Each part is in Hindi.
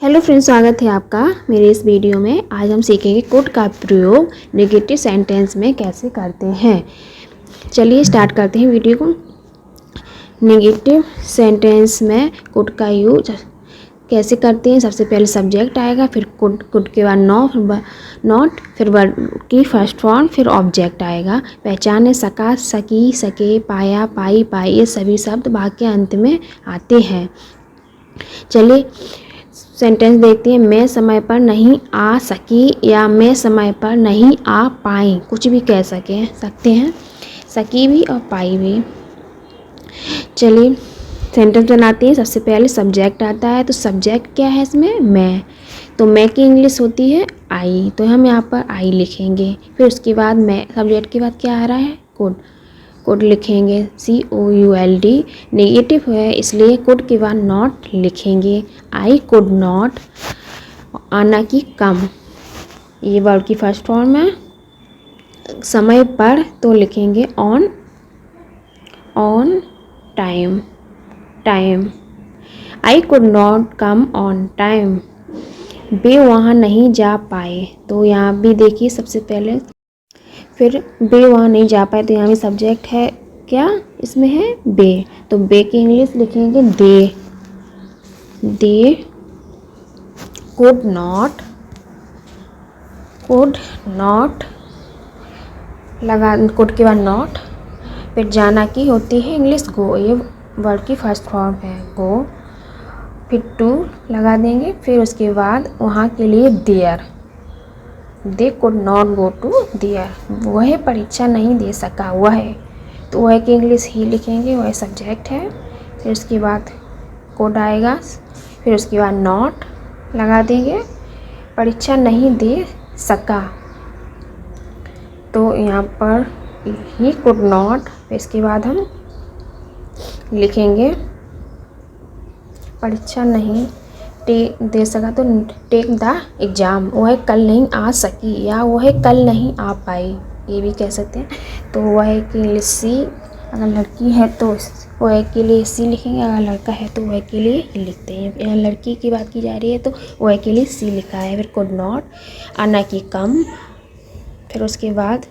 हेलो फ्रेंड्स, स्वागत है आपका मेरे इस वीडियो में। आज हम सीखेंगे कुड का प्रयोग नेगेटिव सेंटेंस में कैसे करते हैं। चलिए स्टार्ट करते हैं वीडियो को। नेगेटिव सेंटेंस में कुड का यूज कैसे करते हैं। सबसे पहले सब्जेक्ट आएगा, फिर कुड के बाद नॉट, फिर वर्ब की फर्स्ट फॉर्म, फिर ऑब्जेक्ट आएगा। पहचाने सका, सकी, सके, पाया, पाई, पाई, ये सभी शब्द वाक्य के अंत में आते हैं। चलिए सेंटेंस देखते हैं। मैं समय पर नहीं आ सकी या मैं समय पर नहीं आ पाई, कुछ भी कह सकते हैं, सकी भी और पाई भी। चलिए सेंटेंस बनाते हैं। सबसे पहले सब्जेक्ट आता है, तो सब्जेक्ट क्या है इसमें? मैं। तो मैं की इंग्लिश होती है आई, तो हम यहाँ पर आई लिखेंगे। फिर उसके बाद मैं सब्जेक्ट के बाद क्या आ रहा है? कुड। कुड लिखेंगे COULD। नेगेटिव है इसलिए कुड के बाद नॉट लिखेंगे। आई कुड नॉट, आना की कम, ये वर्ब की फर्स्ट फॉर्म है। समय पर तो लिखेंगे on, on time, time. I could not come on time. वे वहाँ नहीं जा पाए, तो यहाँ भी देखिए सबसे पहले, फिर बे वहाँ नहीं जा पाए, तो यहाँ भी सब्जेक्ट है क्या? इसमें है बे, तो बे की इंग्लिश लिखेंगे they. They could not, could not लगा, कुड के बाद नॉट, फिर जाना की होती है इंग्लिश गो, ये वर्ड की फर्स्ट फॉर्म है गो। फिर टू लगा देंगे, फिर उसके बाद वहाँ के लिए there. They could not go to there, वह परीक्षा नहीं दे सका, वह, तो वह की इंग्लिश ही लिखेंगे, वह सब्जेक्ट है। फिर उसके बाद कुड आएगा, फिर उसके बाद नॉट लगा देंगे, परीक्षा नहीं दे सका, तो यहाँ पर ही कुड नॉट। फिर इसके बाद हम लिखेंगे परीक्षा नहीं दे सका, तो टेक द एग्ज़ाम, वह कल नहीं आ सकी या वह कल नहीं आ पाई, ये भी कह सकते हैं। तो वह के लिए सी, अगर लड़की है तो वह के लिए सी लिखेंगे, अगर लड़का है तो वह के लिए ही लिखते हैं। यहाँ लड़की की बात की जा रही है तो वह के लिए सी लिखा है। फिर कुड नॉट, आना की कम, फिर उसके बाद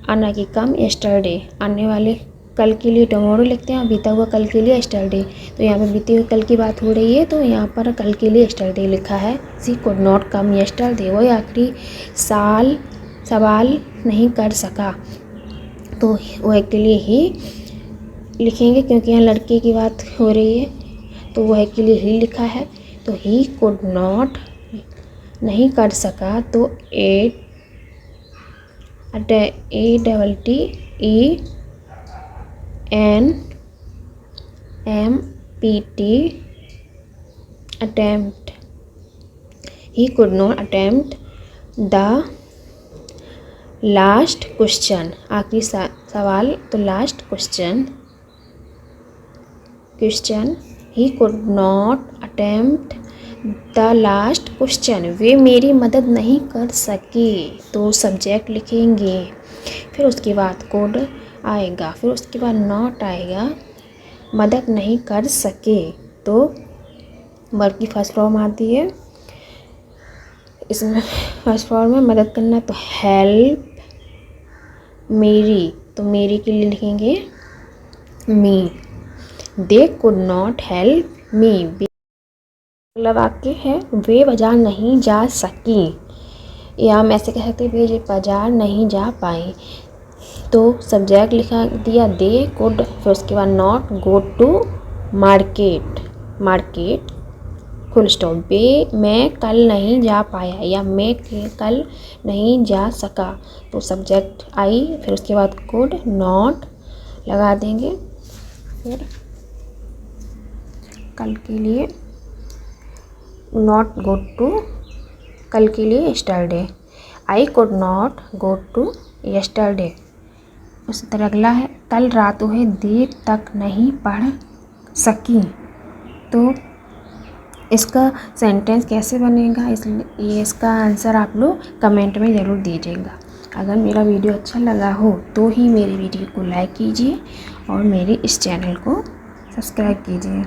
आना की कम यस्टरडे, आने वाले कल के लिए टुमारो लिखते हैं और बीता हुआ कल के लिए यस्टरडे, तो यहाँ पे बीते हुए कल की बात हो रही है तो यहाँ पर कल के लिए यस्टरडे लिखा है। सी कुड नॉट कम यस्टरडे, वही आखिरी सवाल नहीं कर सका, तो वह के लिए ही लिखेंगे क्योंकि यहाँ लड़के की बात हो रही है, तो वह के लिए ही लिखा है। तो ही कुड नॉट नहीं कर सका, तो ATTENMPT attempt, he could not attempt the last question, आखिरी सवाल, तो last question, he could not attempt the last question, वे मेरी मदद नहीं कर सके, तो सब्जेक्ट लिखेंगे। फिर उसके बाद कुड आएगा, फिर उसके बाद नॉट आएगा, मदद नहीं कर सके, तो वर्ब की फर्स्ट फॉर्म आती है इसमें, फर्स्ट फॉर्म में मदद करना, तो हेल्प मेरी, तो मेरी के लिए लिखेंगे me. They could not help me, अगला वाक्य है वे बाजार नहीं जा सकी, या हम ऐसे कह सकते हैं वे बाजार नहीं जा पाए, तो सब्जेक्ट लिखा दिया दे कुड, फिर उसके बाद not go to market, market full stop. वे मैं कल नहीं जा पाया या मैं कल नहीं जा सका, तो सब्जेक्ट आई, फिर उसके बाद कुड नॉट लगा देंगे, फिर कल के लिए नॉट गो टू, कल के लिए yesterday, I could not go to yesterday. उसी तरह अगला है कल रात वह देर तक नहीं पढ़ सकी, तो इसका सेंटेंस कैसे बनेगा, इसलिए इसका आंसर आप लोग कमेंट में ज़रूर दीजिएगा। अगर मेरा वीडियो अच्छा लगा हो तो ही मेरे वीडियो को लाइक कीजिए और मेरे इस चैनल को सब्सक्राइब कीजिए।